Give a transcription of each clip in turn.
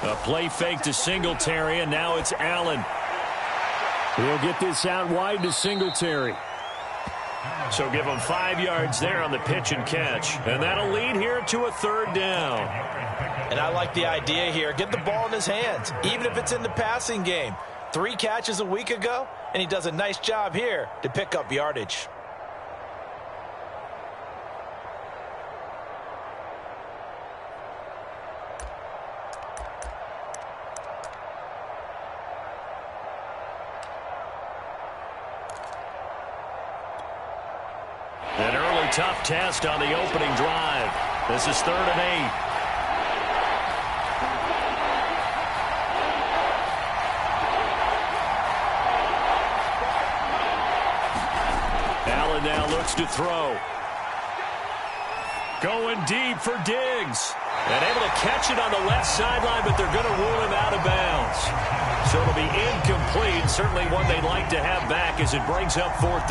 A play fake to Singletary, and now it's Allen. He'll get this out wide to Singletary. So give him 5 yards there on the pitch and catch. And that'll lead here to a 3rd down. And I like the idea here. Get the ball in his hands, even if it's in the passing game. 3 catches a week ago, and he does a nice job here to pick up yardage. An early tough test on the opening drive. This is 3rd and 8. Allen now looks to throw. Going deep for Diggs. And able to catch it on the left sideline, but they're going to rule him out of bounds. So it'll be incomplete. Certainly one they'd like to have back as it brings up 4th.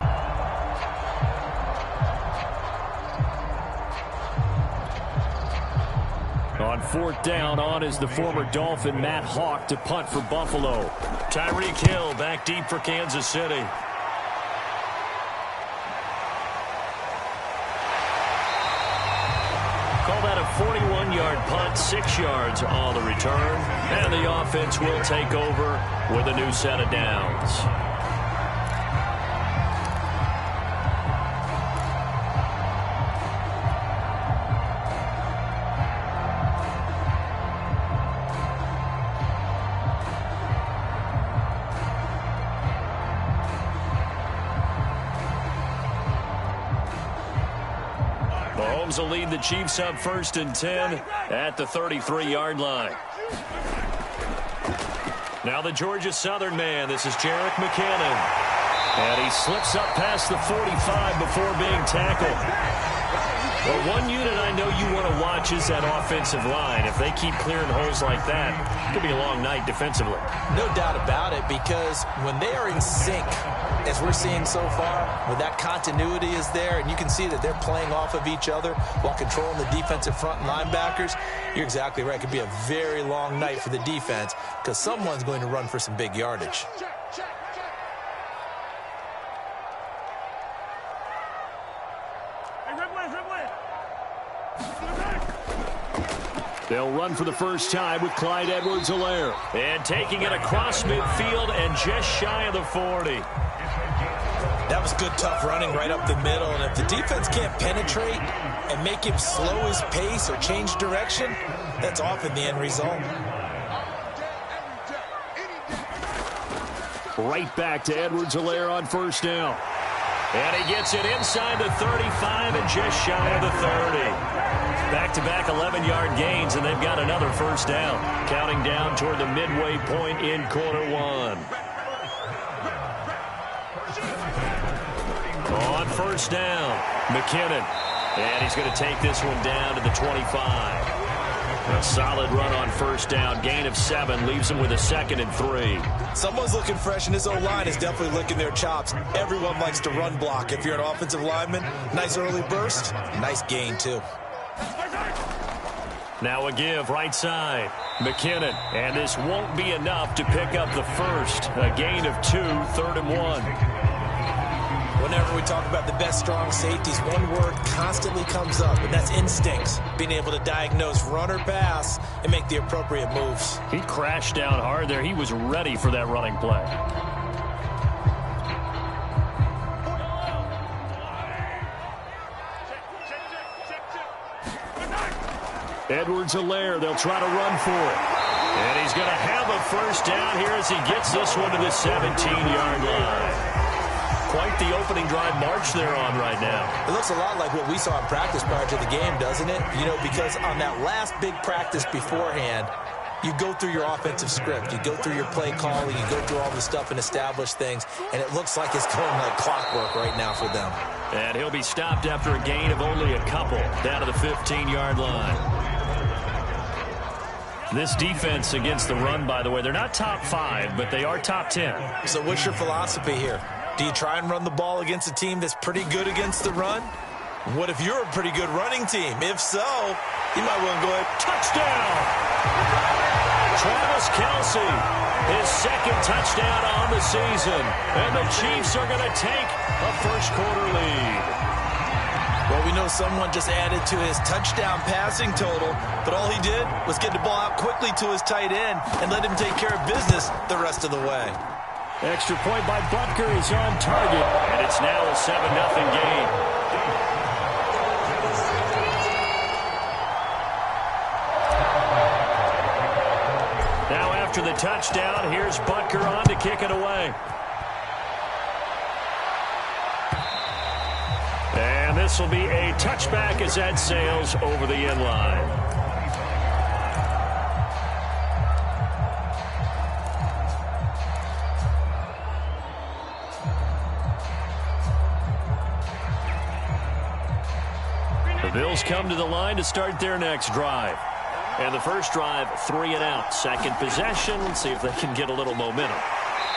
On 4th down, on is the former Dolphin Matt Hawk to punt for Buffalo. Tyreek Hill back deep for Kansas City. Call that a 41-yard punt, 6 yards on the return. And the offense will take over with a new set of downs. Mahomes will lead the Chiefs up 1st and 10 at the 33-yard line. Now the Georgia Southern man. This is Jerick McKinnon. And he slips up past the 45 before being tackled. Well, one unit I know you want to watch is that offensive line. If they keep clearing holes like that, it could be a long night defensively. No doubt about it, because when they are in sync, as we're seeing so far, when that continuity is there, and you can see that they're playing off of each other while controlling the defensive front and linebackers, you're exactly right. It could be a very long night for the defense because someone's going to run for some big yardage. They'll run for the first time with Clyde Edwards-Helaire. And taking it across midfield and just shy of the 40. That was good, tough running right up the middle. And if the defense can't penetrate and make him slow his pace or change direction, that's often the end result. Right back to Edwards-Helaire on 1st down. And he gets it inside the 35 and just shy of the 30. Back-to-back 11-yard gains, and they've got another 1st down. Counting down toward the midway point in quarter 1. On 1st down, McKinnon. And he's going to take this one down to the 25. A solid run on 1st down. Gain of 7 leaves him with a 2nd and 3. Someone's looking fresh, and his O-line is definitely licking their chops. Everyone likes to run block. If you're an offensive lineman, nice early burst, nice gain, too. Now a give right side. McKinnon. And this won't be enough to pick up the first. A gain of 2, 3rd and 1. Whenever we talk about the best strong safeties, one word constantly comes up, and that's instincts. Being able to diagnose run or pass and make the appropriate moves. He crashed down hard there. He was ready for that running play. Edwards-Helaire, they'll try to run for it. And he's going to have a 1st down here as he gets this one to the 17-yard line. Quite the opening drive march they're on right now. It looks a lot like what we saw in practice prior to the game, doesn't it? You know, because on that last big practice beforehand, you go through your offensive script. You go through your play calling. You go through all the stuff and establish things. And it looks like it's going like clockwork right now for them. And he'll be stopped after a gain of only a couple down to the 15-yard line. This defense against the run, by the way, they're not top 5, but they are top 10. So what's your philosophy here? Do you try and run the ball against a team that's pretty good against the run? What if you're a pretty good running team? If so, you might want to go ahead. Touchdown! Travis Kelce, his second touchdown on the season. And the Chiefs are going to take a first-quarter lead. Well, we know someone just added to his touchdown passing total, but all he did was get the ball out quickly to his tight end and let him take care of business the rest of the way. Extra point by Butker is on target, and it's now a 7-0 game. Now after the touchdown, here's Butker on to kick it away. And this will be a touchback as that sails over the end line. The Bills come to the line to start their next drive. And the first drive, 3 and out. Second possession, let's see if they can get a little momentum.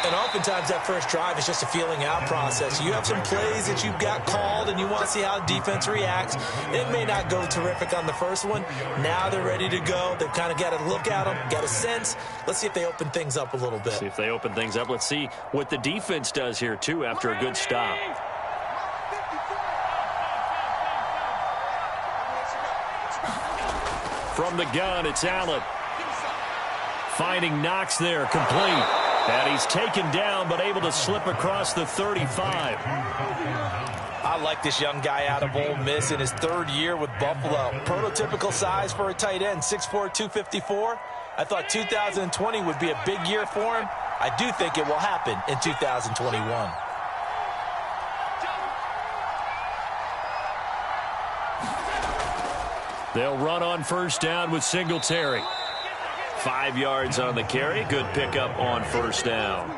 And oftentimes that first drive is just a feeling out process. You have some plays that you've got called and you want to see how defense reacts. It may not go terrific on the first one. Now they're ready to go. They've kind of got to look at them, got a sense. Let's see if they open things up a little bit. See if they open things up. Let's see what the defense does here, too, after a good stop. From the gun, it's Allen. Finding Knox there, complete. And he's taken down, but able to slip across the 35. I like this young guy out of Ole Miss in his third year with Buffalo. Prototypical size for a tight end, 6'4", 254. I thought 2020 would be a big year for him. I do think it will happen in 2021. They'll run on first down with Singletary. 5 yards on the carry. Good pickup on first down.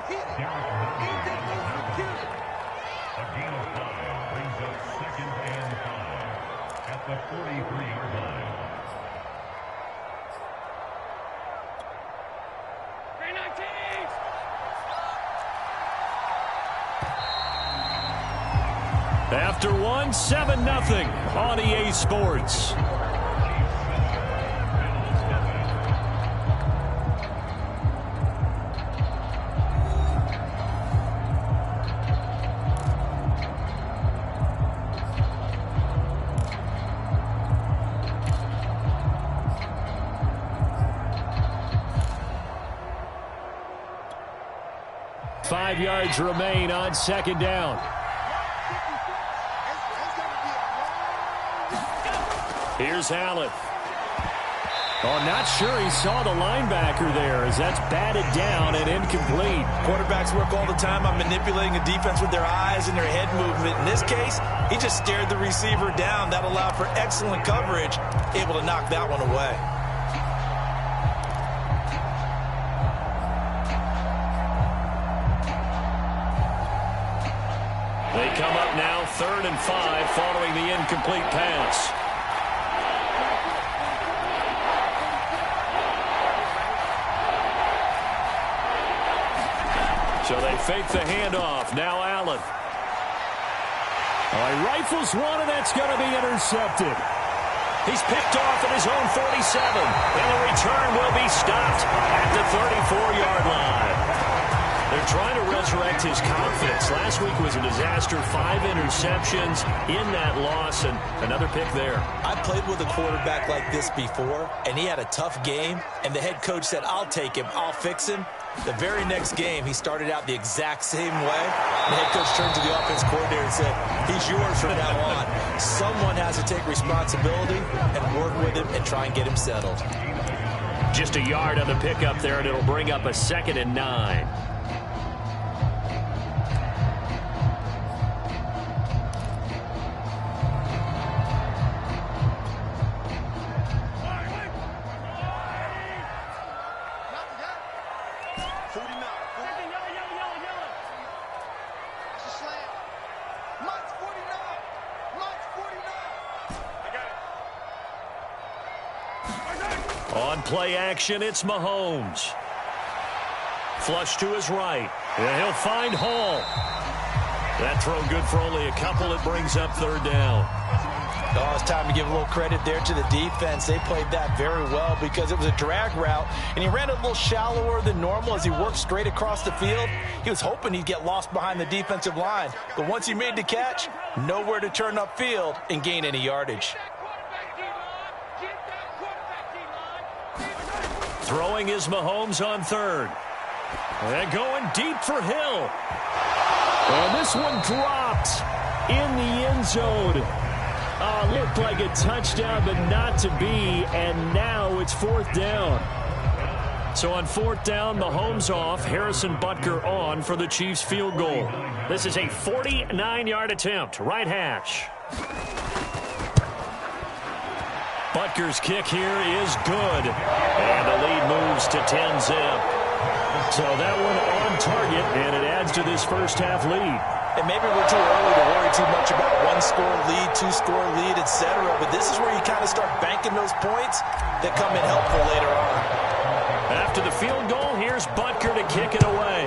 After one, 7-0 on EA Sports. Five yards remain on second down. Here's Allen. Oh, not sure he saw the linebacker there as that's batted down and incomplete. Quarterbacks work all the time on manipulating a defense with their eyes and their head movement. In this case, he just stared the receiver down. That allowed for excellent coverage, able to knock that one away. They come up now 3rd and 5 following the incomplete pass. So they fake the handoff. Now Allen. Oh, he rifles one, and that's going to be intercepted. He's picked off at his own 47, and the return will be stopped at the 34-yard line. They're trying to resurrect his confidence. Last week was a disaster. 5 interceptions in that loss, and another pick there. I played with a quarterback like this before, and he had a tough game, and the head coach said, I'll take him, I'll fix him. The very next game, he started out the exact same way. The head coach turned to the offense coordinator and said, he's yours from now on. Someone has to take responsibility and work with him and try and get him settled. Just a yard on the pickup there, and it'll bring up a 2nd and 9. On play action, it's Mahomes. Flush to his right. And he'll find Hall. That throw good for only a couple. It brings up 3rd down. Oh, it's time to give a little credit there to the defense. They played that very well because it was a drag route, and he ran a little shallower than normal as he worked straight across the field. He was hoping he'd get lost behind the defensive line, but once he made the catch, nowhere to turn upfield and gain any yardage. Throwing is Mahomes on third. And going deep for Hill. And this one dropped in the end zone. Looked like a touchdown, but not to be. And now it's fourth down. So on fourth down, Mahomes off. Harrison Butker on for the Chiefs field goal. This is a 49-yard attempt. Right hash. Butker's kick here is good. And the lead moves to 10-zip. So that one on target, and it adds to this first half lead. And maybe we're too early to worry too much about one-score lead, two-score lead, etc. But this is where you kind of start banking those points that come in helpful later on. After the field goal, here's Butker to kick it away.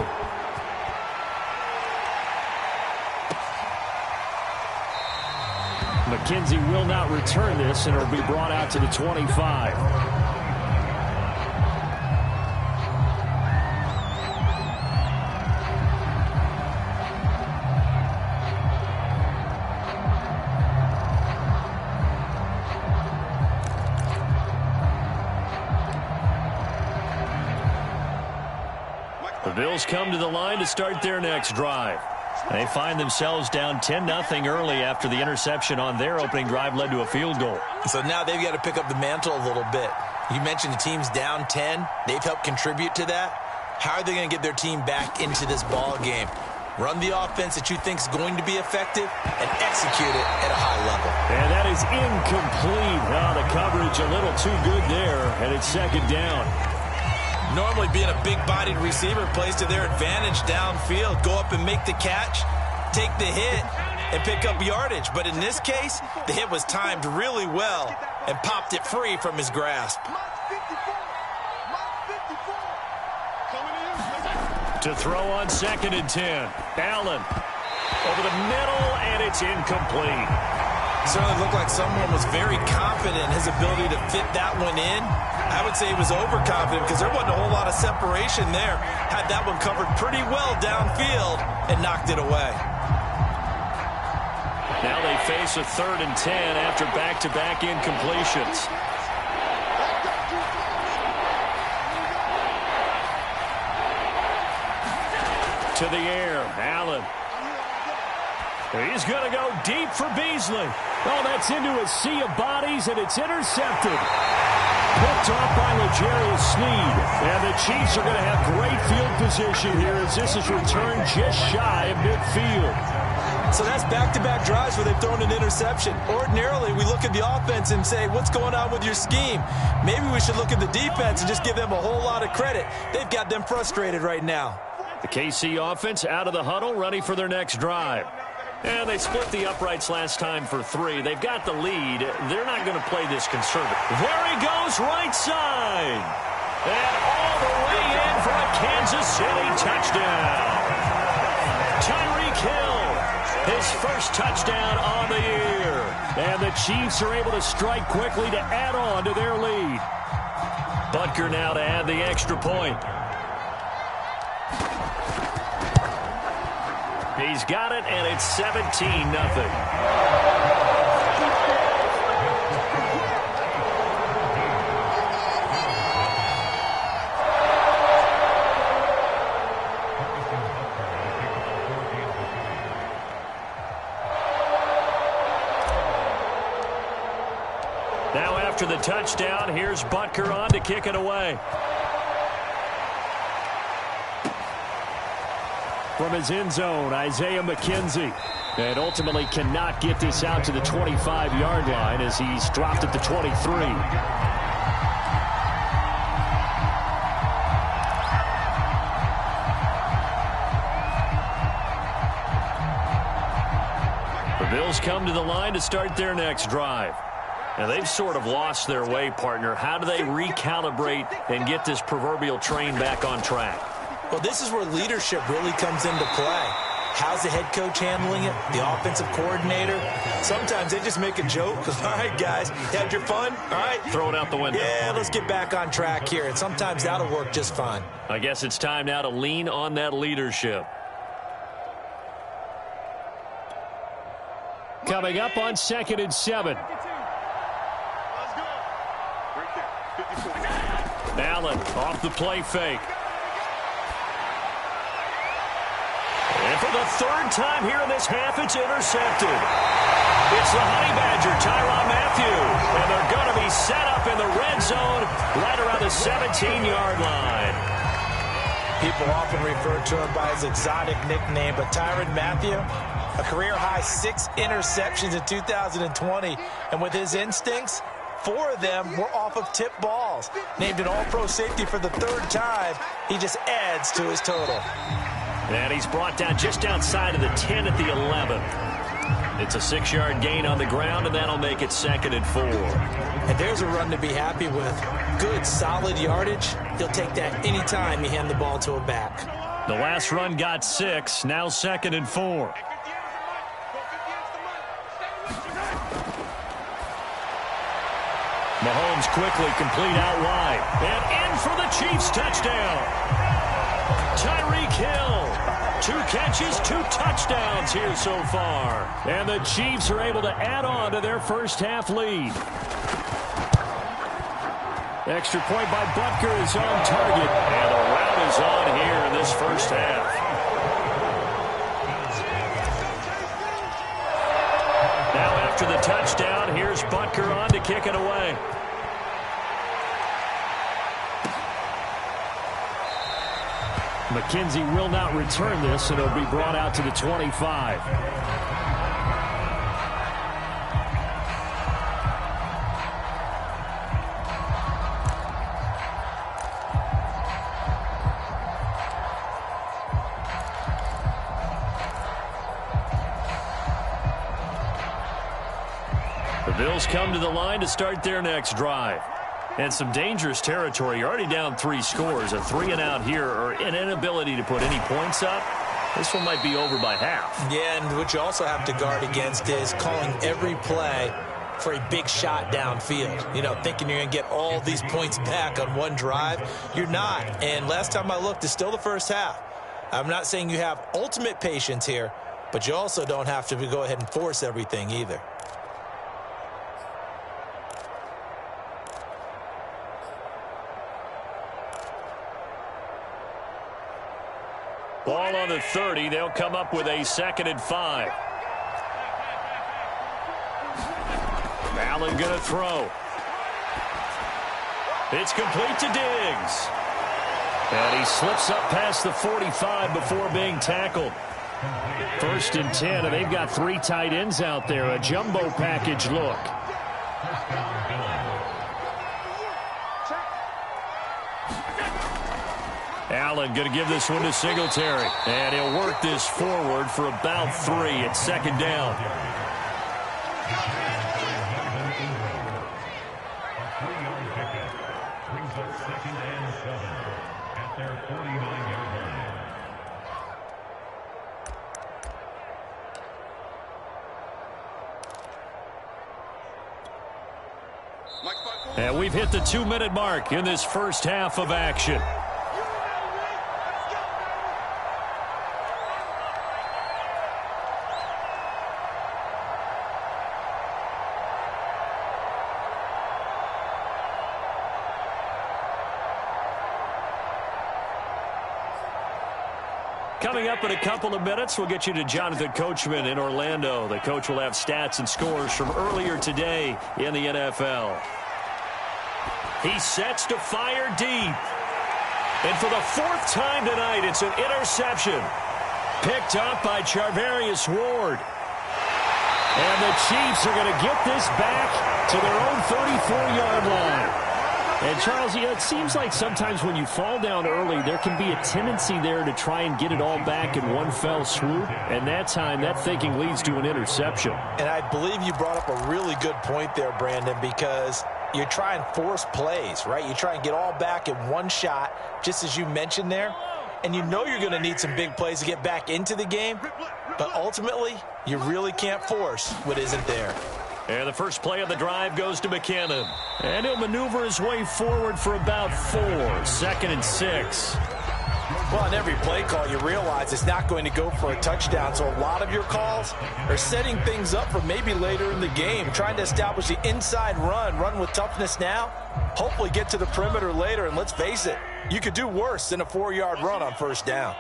McKenzie will not return this, and it'll be brought out to the 25. The Bills come to the line to start their next drive. They find themselves down 10-0 early after the interception on their opening drive led to a field goal. So now they've got to pick up the mantle a little bit. You mentioned the team's down 10. They've helped contribute to that. How are they going to get their team back into this ball game? Run the offense that you think is going to be effective and execute it at a high level. And that is incomplete. Oh, the coverage a little too good there, and it's second down. Normally being a big-bodied receiver plays to their advantage downfield. Go up and make the catch, take the hit, and pick up yardage. But in this case, the hit was timed really well and popped it free from his grasp. To throw on 2nd and 10. Allen over the middle, and it's incomplete. Certainly looked like someone was very confident in his ability to fit that one in. I would say he was overconfident because there wasn't a whole lot of separation there. Had that one covered pretty well downfield and knocked it away. Now they face a 3rd and 10 after back-to-back incompletions. To the air, Allen. He's going to go deep for Beasley. Oh, that's into a sea of bodies, and it's intercepted. Picked off by L'Jarius Sneed. And the Chiefs are going to have great field position here as this is returned just shy of midfield. So that's back-to-back drives where they've thrown an interception. Ordinarily, we look at the offense and say, what's going on with your scheme? Maybe we should look at the defense and just give them a whole lot of credit. They've got them frustrated right now. The KC offense out of the huddle, ready for their next drive. And they split the uprights last time for 3. They've got the lead. They're not going to play this conservative. There he goes, right side. And all the way in for a Kansas City touchdown. Tyreek Hill, his first touchdown on the year. And the Chiefs are able to strike quickly to add on to their lead. Butker now to add the extra point. He's got it, and it's 17-0. Now after the touchdown, here's Butker on to kick it away. From his end zone, Isaiah McKenzie. And ultimately cannot get this out to the 25-yard line as he's dropped at the 23. The Bills come to the line to start their next drive. And they've sort of lost their way, partner. How do they recalibrate and get this proverbial train back on track? Well, this is where leadership really comes into play. How's the head coach handling it? The offensive coordinator? Sometimes they just make a joke because, all right, guys, you had your fun? All right. Throw it out the window. Yeah, let's get back on track here. And sometimes that'll work just fine. I guess it's time now to lean on that leadership. Coming up on 2nd and 7. Allen off the play fake. And for the 3rd time here in this half, it's intercepted. It's the Honey Badger, Tyrann Mathieu. And they're going to be set up in the red zone right around the 17-yard line. People often refer to him by his exotic nickname, but Tyrann Mathieu, a career-high 6 interceptions in 2020. And with his instincts, 4 of them were off of tip balls. Named an all-pro safety for the 3rd time, he just adds to his total. And he's brought down just outside of the 10 at the 11. It's a 6-yard gain on the ground, and that'll make it 2nd and 4. And there's a run to be happy with. Good, solid yardage. He'll take that anytime you hand the ball to a back. The last run got 6, now 2nd and 4. Mahomes quickly complete out wide. And in for the Chiefs touchdown. Tyreek Hill. 2 catches, 2 touchdowns here so far. And the Chiefs are able to add on to their first half lead. Extra point by Butker is on target. And the rout is on here in this first half. Now after the touchdown, here's Butker on to kick it away. McKenzie will not return this, and it'll be brought out to the 25. The Bills come to the line to start their next drive. And some dangerous territory. You're already down 3 scores. A 3-and-out here, or an inability to put any points up. This one might be over by half. Yeah, and what you also have to guard against is calling every play for a big shot downfield. You know, thinking you're going to get all these points back on one drive. You're not. And last time I looked, it's still the first half. I'm not saying you have ultimate patience here, but you also don't have to go ahead and force everything either. Ball on the 30. They'll come up with a 2nd and 5. Allen going to throw. It's complete to Diggs. And he slips up past the 45 before being tackled. 1st and 10, and they've got 3 tight ends out there. A jumbo package look. Allen going to give this one to Singletary. And he'll work this forward for about 3 at 2nd down. And we've hit the 2-minute mark in this first half of action. Coming up in a couple of minutes, we'll get you to Jonathan Coachman in Orlando. The coach will have stats and scores from earlier today in the NFL. He sets to fire deep. And for the 4th time tonight, it's an interception. Picked up by Charvarius Ward. And the Chiefs are going to get this back to their own 34-yard line. And, Charles, it seems like sometimes when you fall down early, there can be a tendency there to try and get it all back in one fell swoop. And that time, that thinking leads to an interception. And I believe you brought up a really good point there, Brandon, because you try and force plays, right? You try and get all back in one shot, just as you mentioned there. and you know you're going to need some big plays to get back into the game. But ultimately, you really can't force what isn't there. And the first play of the drive goes to McKinnon. And he'll maneuver his way forward for about 4. 2nd and 6. Well, on every play call, you realize it's not going to go for a touchdown. So a lot of your calls are setting things up for maybe later in the game, trying to establish the inside run with toughness now, hopefully get to the perimeter later. And let's face it, you could do worse than a 4-yard run on first down.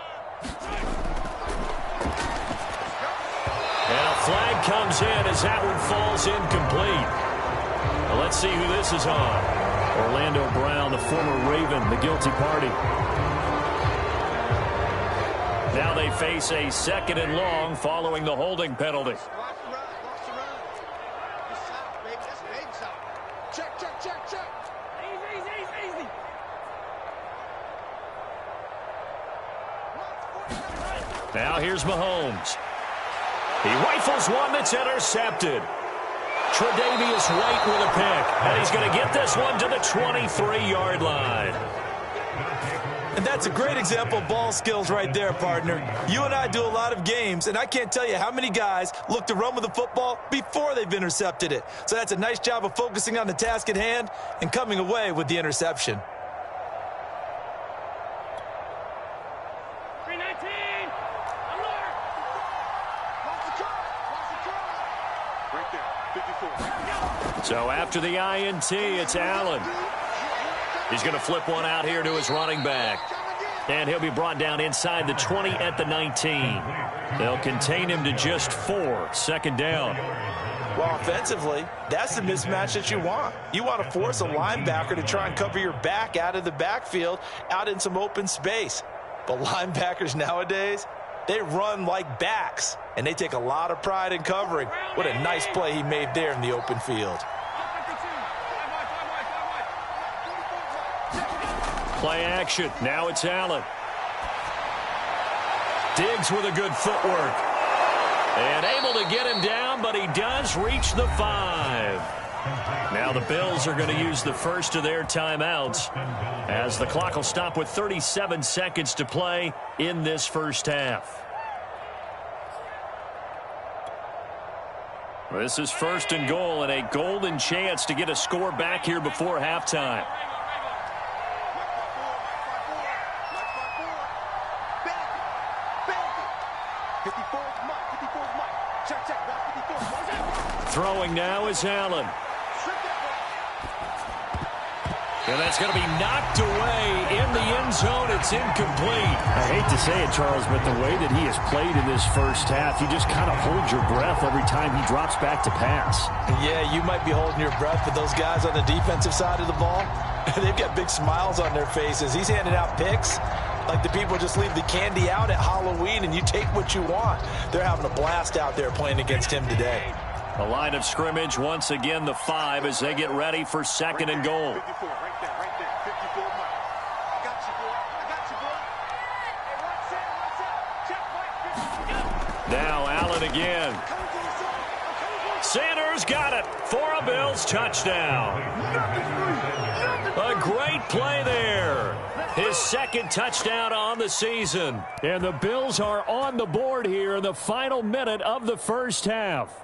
And a flag comes in as that one falls incomplete. Well, let's see who this is on. Orlando Brown, the former Raven, the guilty party. Now they face a 2nd and long following the holding penalty. Now here's Mahomes. He rifles one that's intercepted. Tre'Davious White with a pick. And he's going to get this one to the 23-yard line. And that's a great example of ball skills right there, partner. You and I do a lot of games, and I can't tell you how many guys look to run with the football before they've intercepted it. So that's a nice job of focusing on the task at hand and coming away with the interception. 319. Alert. Right there. 54. So after the INT, it's Allen. He's going to flip one out here to his running back. And he'll be brought down inside the 20 at the 19. They'll contain him to just 4. 2nd down. Well, offensively, that's the mismatch that you want. You want to force a linebacker to try and cover your back out of the backfield, out in some open space. But linebackers nowadays, they run like backs, and they take a lot of pride in covering. What a nice play he made there in the open field. Play action. Now it's Allen. Diggs with a good footwork. And able to get him down, but he does reach the 5. Now the Bills are going to use the first of their timeouts as the clock will stop with 37 seconds to play in this first half. This is 1st and goal and a golden chance to get a score back here before halftime. Throwing now is Allen. And that's going to be knocked away in the end zone. It's incomplete. I hate to say it, Charles, but the way that he has played in this first half, you just kind of hold your breath every time he drops back to pass. Yeah, you might be holding your breath, but those guys on the defensive side of the ball, they've got big smiles on their faces. He's handing out picks like the people just leave the candy out at Halloween and you take what you want. They're having a blast out there playing against him today. The line of scrimmage, once again, the 5 as they get ready for 2nd and goal. 54, right there, 54, Mike. I got you, boy. I got you, boy. Hey, watch it. Check, Mike. Now Allen again. Sanders got it for a Bills touchdown. A great play there. His 2nd touchdown on the season. And the Bills are on the board here in the final minute of the first half.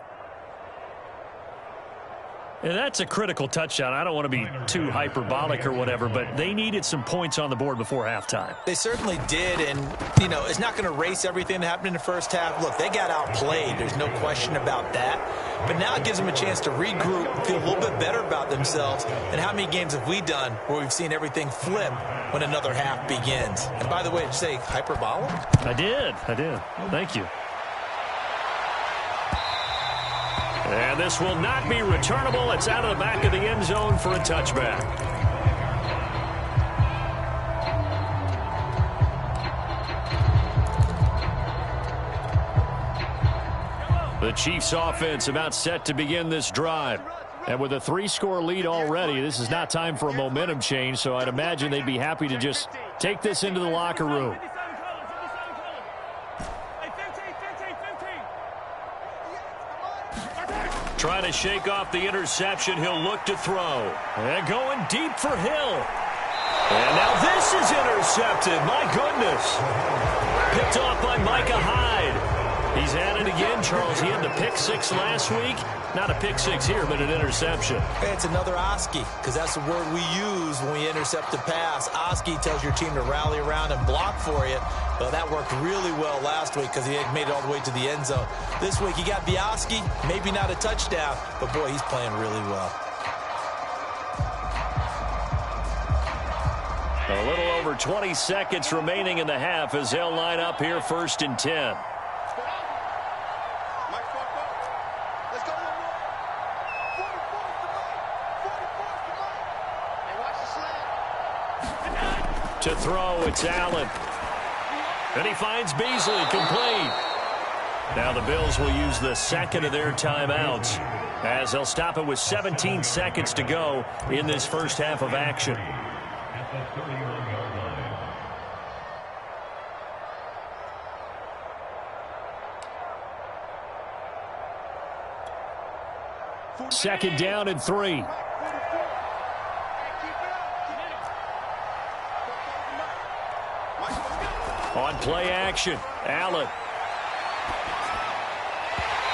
And that's a critical touchdown. I don't want to be too hyperbolic or whatever, but they needed some points on the board before halftime. They certainly did, and, you know, it's not going to erase everything that happened in the first half. Look, they got outplayed. There's no question about that. But now it gives them a chance to regroup and feel a little bit better about themselves. And how many games have we done where we've seen everything flip when another half begins? And by the way, did you say hyperbolic? I did. Thank you. And this will not be returnable. It's out of the back of the end zone for a touchback. The Chiefs offense about set to begin this drive. And with a 3-score lead already, this is not time for a momentum change, so I'd imagine they'd be happy to just take this into the locker room. Trying to shake off the interception. He'll look to throw. And going deep for Hill. And now this is intercepted. My goodness. Picked off by Micah Hyde. He's at it again, Charles. He had the pick six last week. Not a pick six here, but an interception. It's another Oski, because that's the word we use when we intercept a pass. Oski tells your team to rally around and block for you. Well, that worked really well last week because he had made it all the way to the end zone. This week he got the Oski, maybe not a touchdown, but boy, he's playing really well. A little over 20 seconds remaining in the half as they'll line up here 1st and 10. To throw, it's Allen. And he finds Beasley, complete. Now the Bills will use the second of their timeouts as they'll stop it with 17 seconds to go in this first half of action. Second down and 3. On play action, Allen.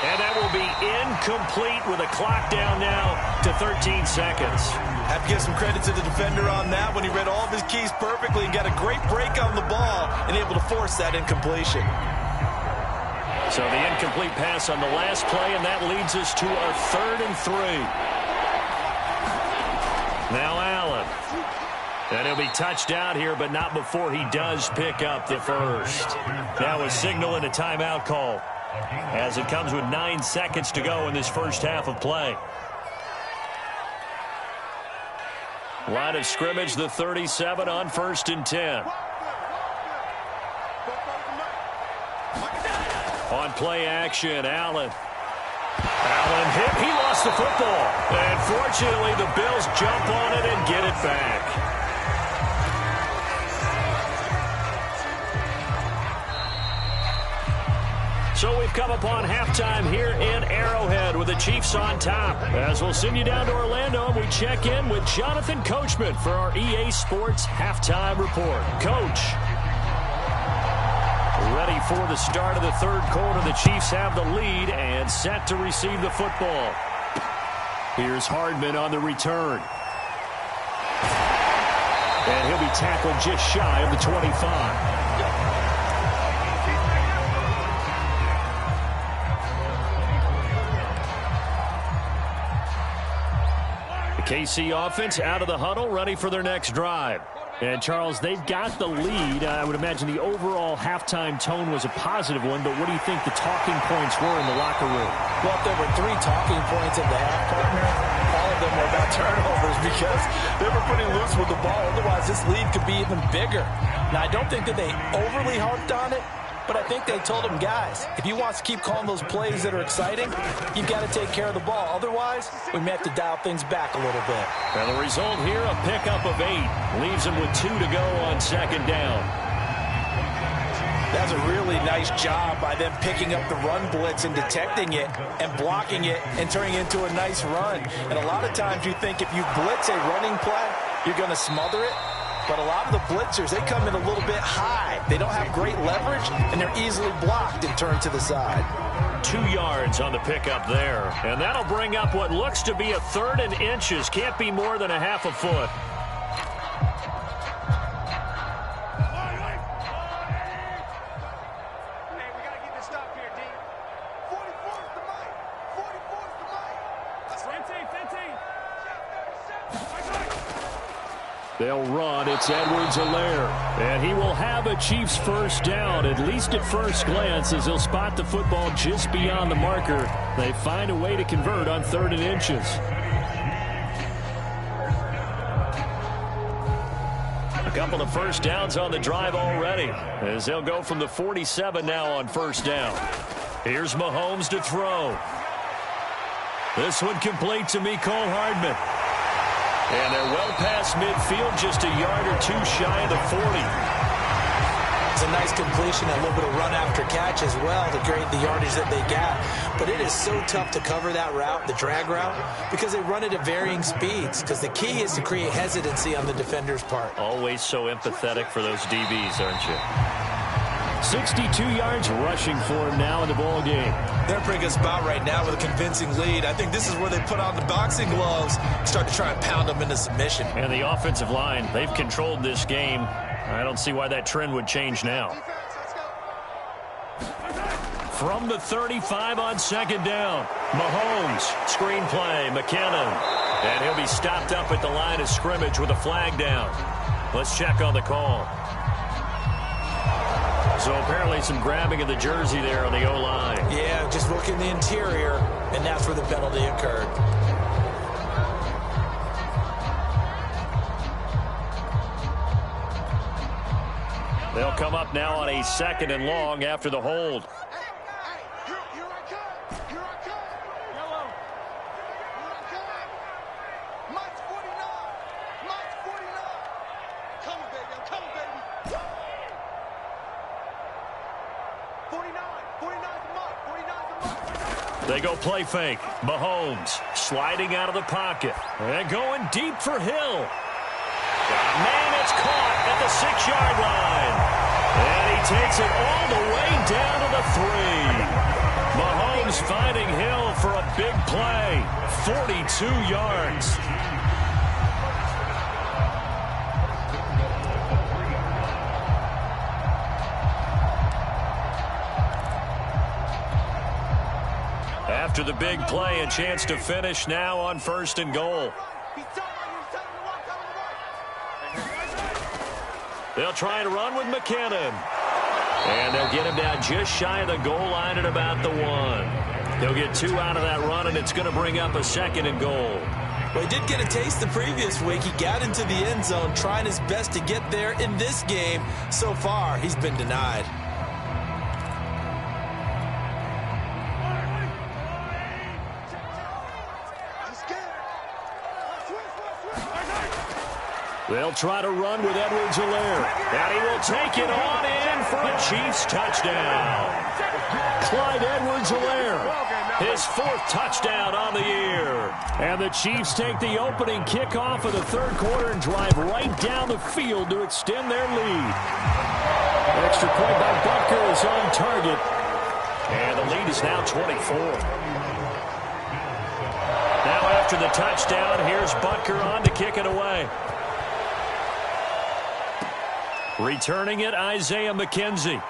And that will be incomplete with a clock down now to 13 seconds. Have to give some credit to the defender on that when he read all of his keys perfectly and got a great break on the ball and able to force that incompletion. So the incomplete pass on the last play, and that leads us to our 3rd and 3. Now Allen. And he'll be touched out here, but not before he does pick up the first. Now a signal and a timeout call as it comes with 9 seconds to go in this first half of play. Line of scrimmage, the 37 on 1st and 10. On play action, Allen. Allen hit. He lost the football. And fortunately, the Bills jump on it and get it back. So we've come upon halftime here in Arrowhead with the Chiefs on top. As we'll send you down to Orlando, and we check in with Jonathan Coachman for our EA Sports Halftime Report. Coach, ready for the start of the 3rd quarter. The Chiefs have the lead and set to receive the football. Here's Hardman on the return. And he'll be tackled just shy of the 25. KC offense out of the huddle, ready for their next drive. And, Charles, they've got the lead. I would imagine the overall halftime tone was a positive one, but what do you think the talking points were in the locker room? Well, if there were 3 talking points at the half, partner, all of them were about turnovers because they were pretty loose with the ball. Otherwise, this lead could be even bigger. Now, I don't think that they overly harped on it, but I think they told them, guys, if you want to keep calling those plays that are exciting, you've got to take care of the ball. Otherwise, we may have to dial things back a little bit. And the result here, a pickup of 8. Leaves them with 2 to go on 2nd down. That's a really nice job by them picking up the run blitz and detecting it and blocking it and turning it into a nice run. And a lot of times you think if you blitz a running play, you're going to smother it. But a lot of the blitzers, they come in a little bit high. They don't have great leverage, and they're easily blocked and turned to the side. 2 yards on the pickup there. And that'll bring up what looks to be a 3rd and inches. Can't be more than a half a foot. Hey, we got to get this stop here, D. 44's the mic. 44's the mic. That's 15. They'll run. It's Edwards-Helaire. And he will have a Chiefs first down, at least at first glance, as he'll spot the football just beyond the marker. They find a way to convert on 3rd and inches. A couple of first downs on the drive already, as they'll go from the 47 now on 1st down. Here's Mahomes to throw. This one complete to Mecole Hardman. And they're well past midfield, just a yard or 2 shy of the 40. It's a nice completion, a little bit of run after catch as well to create the yardage that they got. But it is so tough to cover that route, the drag route, because they run it at varying speeds. Because the key is to create hesitancy on the defender's part. Always so empathetic for those DBs, aren't you? 62 yards rushing for him now in the ball game. They're in a pretty good spot right now with a convincing lead. I think this is where they put on the boxing gloves and start to try and pound them into submission. And the offensive line, they've controlled this game. I don't see why that trend would change now. From the 35 on second down, Mahomes, screen play, McKinnon. And he'll be stopped up at the line of scrimmage with a flag down. Let's check on the call. So apparently some grabbing of the jersey there on the O-line. Yeah, just working the interior, and that's where the penalty occurred. They'll come up now on a 2nd and long after the hold. They go play fake. Mahomes sliding out of the pocket. And going deep for Hill. Man, it's caught at the 6-yard line. And he takes it all the way down to the 3. Mahomes finding Hill for a big play. 42 yards. After the big play, a chance to finish now on 1st and goal. They'll try and run with McKinnon. And they'll get him down just shy of the goal line at about the 1. They'll get 2 out of that run, and it's going to bring up a 2nd and goal. Well, he did get a taste the previous week. He got into the end zone, trying his best to get there in this game. So far, he's been denied. They'll try to run with Edwards-Helaire. And he will take it on in for a Chiefs touchdown. Clyde Edwards-Helaire, his 4th touchdown on the year. And the Chiefs take the opening kickoff of the 3rd quarter and drive right down the field to extend their lead. Extra point by Butker is on target. And the lead is now 24. Now after the touchdown, here's Butker on to kick it away. Returning it, Isaiah McKenzie.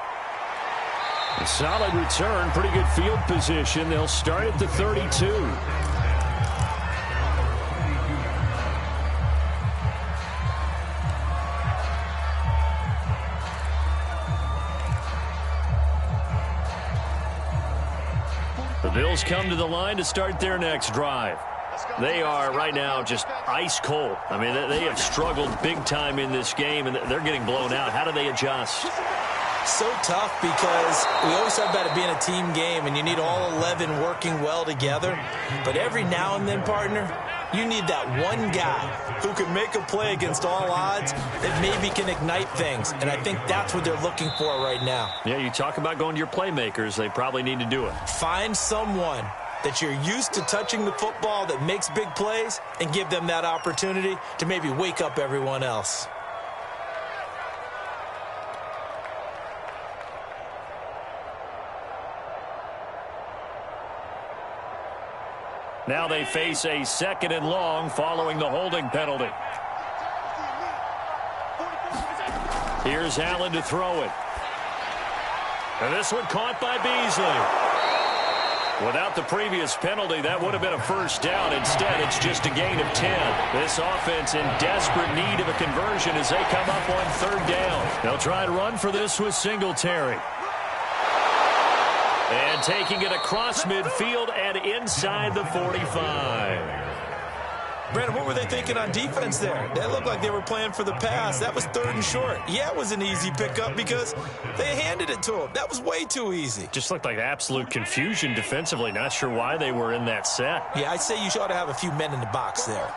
A solid return, pretty good field position. They'll start at the 32. The Bills come to the line to start their next drive. They are right now just ice cold. I mean, they have struggled big time in this game, and they're getting blown out. How do they adjust? So tough because we always talk about it being a team game, and you need all 11 working well together. But every now and then, partner, you need that one guy who can make a play against all odds that maybe can ignite things. And I think that's what they're looking for right now. Yeah, you talk about going to your playmakers. They probably need to do it. Find someone that you're used to touching the football that makes big plays and give them that opportunity to maybe wake up everyone else. Now they face a 2nd and long following the holding penalty. Here's Allen to throw it. And this one caught by Beasley. Without the previous penalty, that would have been a 1st down. Instead, it's just a gain of 10. This offense in desperate need of a conversion as they come up on 3rd down. They'll try and run for this with Singletary. And taking it across midfield and inside the 45. Brandon, what were they thinking on defense there? That looked like they were playing for the pass. That was 3rd and short. Yeah, it was an easy pickup because they handed it to him. That was way too easy. Just looked like absolute confusion defensively. Not sure why they were in that set. Yeah, I'd say you ought to have a few men in the box there.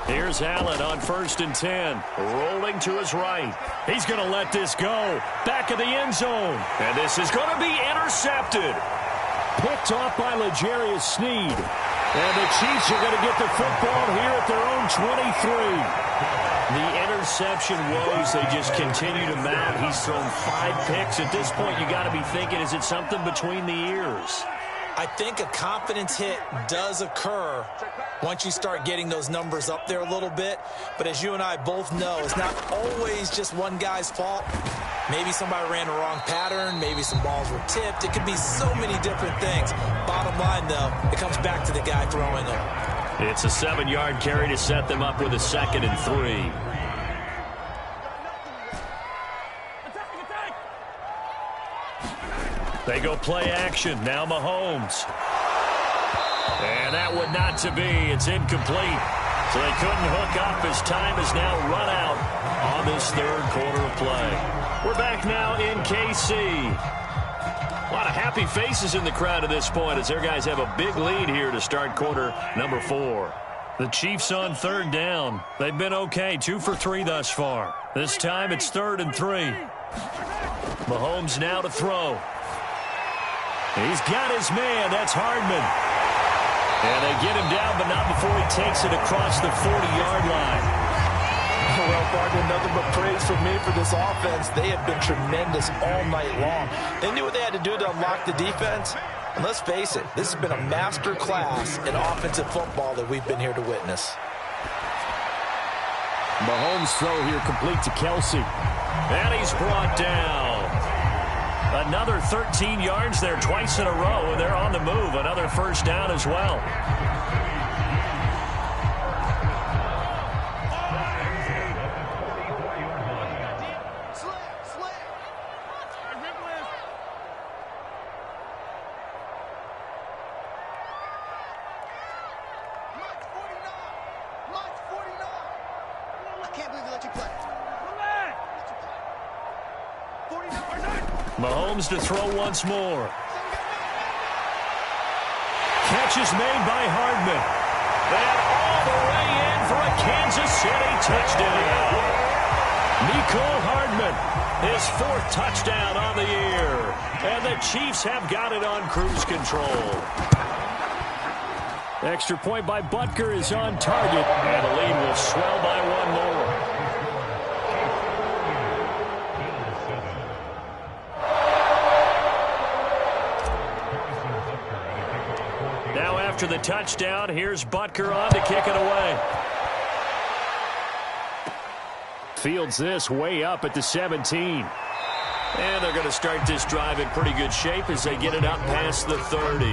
Here's Allen on 1st and 10. Rolling to his right. He's going to let this go. Back of the end zone. And this is going to be intercepted. Picked off by L'Jarius Sneed. And the Chiefs are going to get the football here at their own 23. The interception woes, they just continue to mount. He's thrown 5 picks. At this point, you got to be thinking, is it something between the ears? I think a confidence hit does occur once you start getting those numbers up there a little bit. But as you and I both know, it's not always just one guy's fault. Maybe somebody ran the wrong pattern. Maybe some balls were tipped. It could be so many different things. Bottom line, though, it comes back to the guy throwing them. It's a 7-yard carry to set them up with a 2nd and 3. They go play action. Now Mahomes. And that one not to be. It's incomplete. So they couldn't hook up as time has now run out on this 3rd quarter of play. We're back now in KC. A lot of happy faces in the crowd at this point as their guys have a big lead here to start quarter number 4. The Chiefs on 3rd down. They've been okay, 2 for 3 thus far. This time it's 3rd and 3. Mahomes now to throw. He's got his man. That's Hardman. And they get him down, but not before he takes it across the 40-yard line. Well, Barton, nothing but praise from me for this offense. They have been tremendous all night long. They knew what they had to do to unlock the defense. And let's face it, this has been a master class in offensive football that we've been here to witness. Mahomes' throw here complete to Kelsey. And he's brought down. Another 13 yards there twice in a row, and they're on the move. Another 1st down as well. Mahomes to throw once more. Catch is made by Hardman. And all the way in for a Kansas City touchdown. Mecole Hardman, his 4th touchdown on the year. And the Chiefs have got it on cruise control. Extra point by Butker is on target. And the lead will swell by 1 more. After the touchdown, here's Butker on to kick it away. Fields this way up at the 17. And they're going to start this drive in pretty good shape as they get it up past the 30.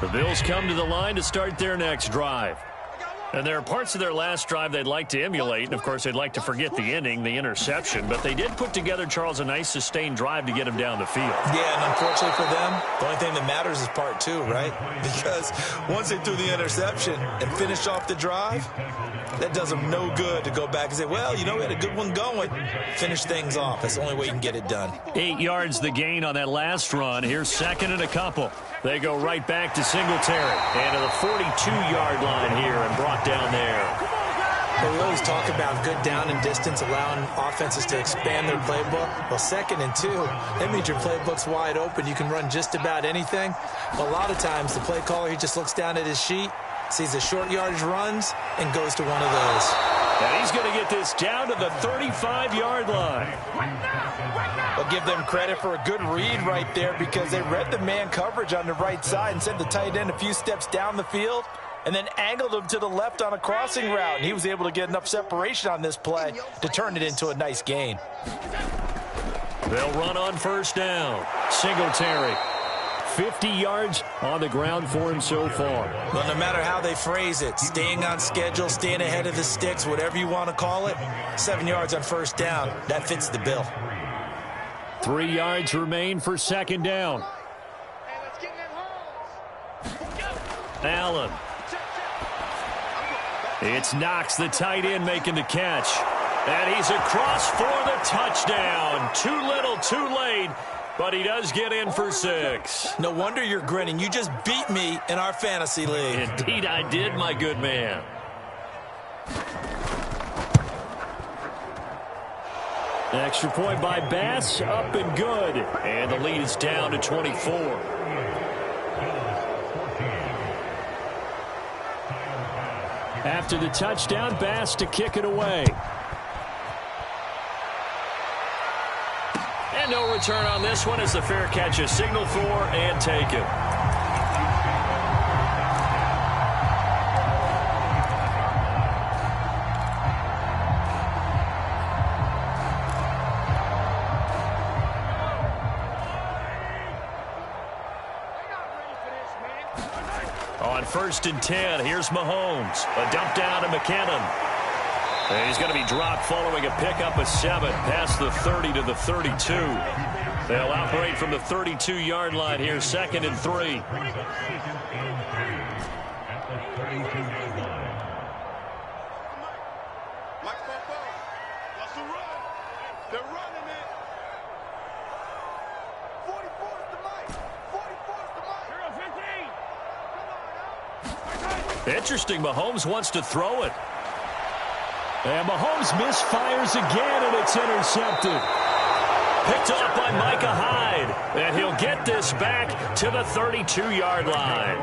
The Bills come to the line to start their next drive. And there are parts of their last drive they'd like to emulate. And, of course, they'd like to forget the ending, the interception. But they did put together, Charles, a nice sustained drive to get him down the field. Yeah, and unfortunately for them, the only thing that matters is part 2, right? Because once they threw the interception and finished off the drive, that does them no good to go back and say, well, you know, we had a good one going. Finish things off. That's the only way you can get it done. 8 yards the gain on that last run. Here's 2nd and a couple. They go right back to Singletary. And to the 42-yard line here and brought down there. We always talk about good down and distance, allowing offenses to expand their playbook. Well, 2nd and 2, that means your playbook's wide open. You can run just about anything. But a lot of times, the play caller, he just looks down at his sheet, sees the short yardage runs, and goes to one of those. And he's going to get this down to the 35-yard line. I'll give them credit for a good read right there because they read the man coverage on the right side and sent the tight end a few steps down the field and then angled him to the left on a crossing route. And he was able to get enough separation on this play to turn it into a nice gain. They'll run on 1st down. Singletary. 50 yards on the ground for him so far. Well, no matter how they phrase it, staying on schedule, staying ahead of the sticks, whatever you want to call it, 7 yards on 1st down, that fits the bill. 3 yards remain for 2nd down. Allen. It's Knox, the tight end, making the catch. And he's across for the touchdown. Too little, too late. but he does get in for 6. No wonder you're grinning. You just beat me in our fantasy league. Indeed I did, my good man. Extra point by Bass, up and good. And the lead is down to 24. After the touchdown, Bass to kick it away. And no return on this one as the fair catch is signaled for and taken. On 1st and 10, here's Mahomes. A dump down to McKinnon. And he's going to be dropped following a pickup of 7 past the 30 to the 32. They'll operate from the 32-yard line here, 2nd and 3. Interesting, Mahomes wants to throw it. And Mahomes misfires again, and it's intercepted. Picked off by Micah Hyde. And he'll get this back to the 32-yard line.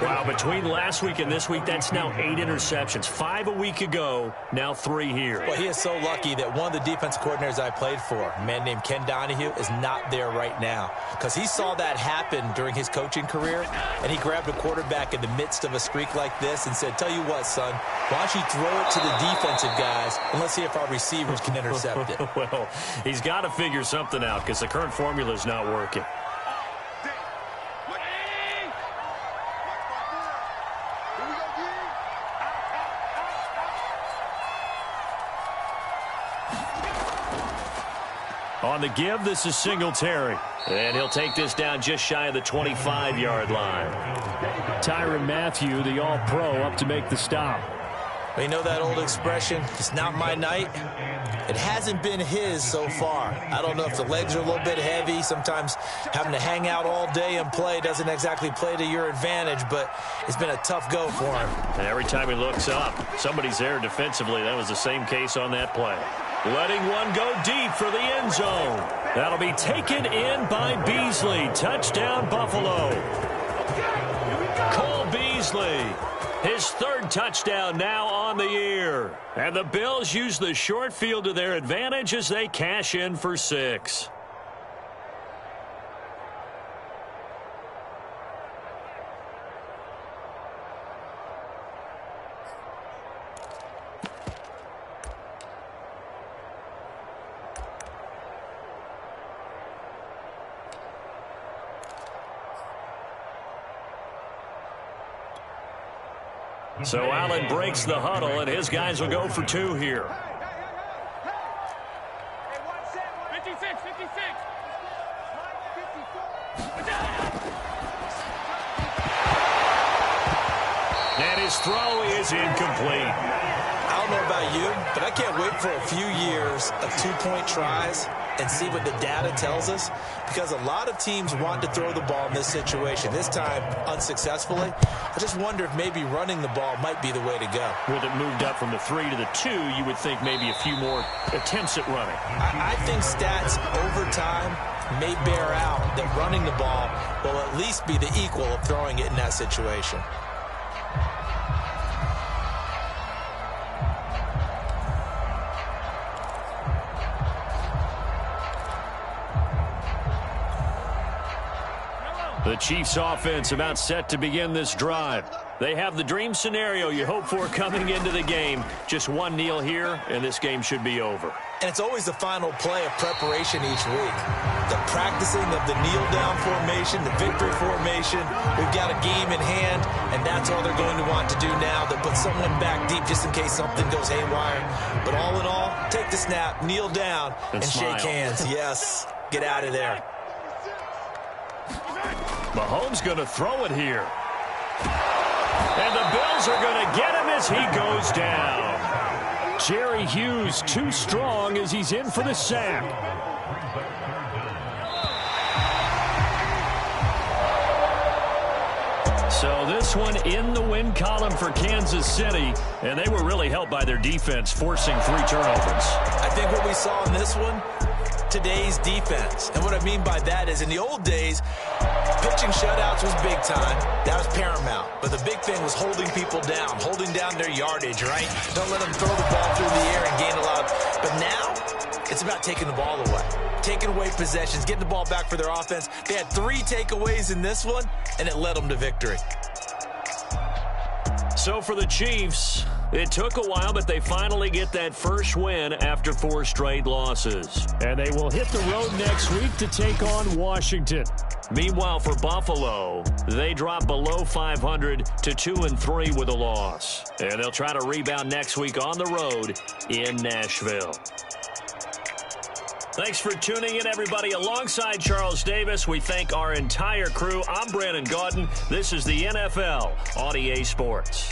Wow, between last week and this week, that's now 8 interceptions. 5 a week ago, now 3 here. Well, he is so lucky that one of the defense coordinators I played for, a man named Ken Donahue, is not there right now. Because he saw that happen during his coaching career, and he grabbed a quarterback in the midst of a streak like this and said, tell you what, son, why don't you throw it to the defensive guys, and let's see if our receivers can intercept it. Well, he's got to figure something out because the current formula is not working. On the give, this is Singletary. And he'll take this down just shy of the 25-yard line. Tyrann Mathieu, the all-pro, up to make the stop. You know that old expression, it's not my night? It hasn't been his so far. I don't know if the legs are a little bit heavy. Sometimes having to hang out all day and play doesn't exactly play to your advantage, but it's been a tough go for him. And every time he looks up, somebody's there defensively. That was the same case on that play. Letting one go deep for the end zone. That'll be taken in by Beasley. Touchdown, Buffalo. Cole Beasley. His 3rd touchdown now on the year. And the Bills use the short field to their advantage as they cash in for 6. So Allen breaks the huddle, and his guys will go for 2 here. And his throw is incomplete. I don't know about you, but I can't wait for a few years of 2-point tries and see what the data tells us, because a lot of teams want to throw the ball in this situation. This time, unsuccessfully. I just wonder if maybe running the ball might be the way to go. With it moved up from the 3 to the 2, you would think maybe a few more attempts at running. I think stats over time may bear out that running the ball will at least be the equal of throwing it in that situation. The Chiefs offense about set to begin this drive. They have the dream scenario you hope for coming into the game. Just one kneel here, and this game should be over. And it's always the final play of preparation each week. The practicing of the kneel-down formation, the victory formation. We've got a game in hand, and that's all they're going to want to do now. They'll put someone back deep just in case something goes haywire. But all in all, take the snap, kneel down, and shake hands. Yes, get out of there. Mahomes going to throw it here. And the Bills are going to get him as he goes down. Jerry Hughes too strong as he's in for the sack. So this one in the win column for Kansas City, and they were really helped by their defense, forcing 3 turnovers. I think what we saw in this one, today's defense. And what I mean by that is in the old days, pitching shutouts was big time. That was paramount. But the big thing was holding people down, holding down their yardage, right? Don't let them throw the ball through the air and gain a lot. But now, it's about taking the ball away. Taking away possessions, getting the ball back for their offense. They had 3 takeaways in this one, and it led them to victory. So for the Chiefs, it took a while, but they finally get that first win after 4 straight losses. And they will hit the road next week to take on Washington. Meanwhile, for Buffalo, they drop below 500 to 2-3 with a loss. And they'll try to rebound next week on the road in Nashville. Thanks for tuning in, everybody. Alongside Charles Davis, we thank our entire crew. I'm Brandon Gaudin. This is the NFL on EA Sports.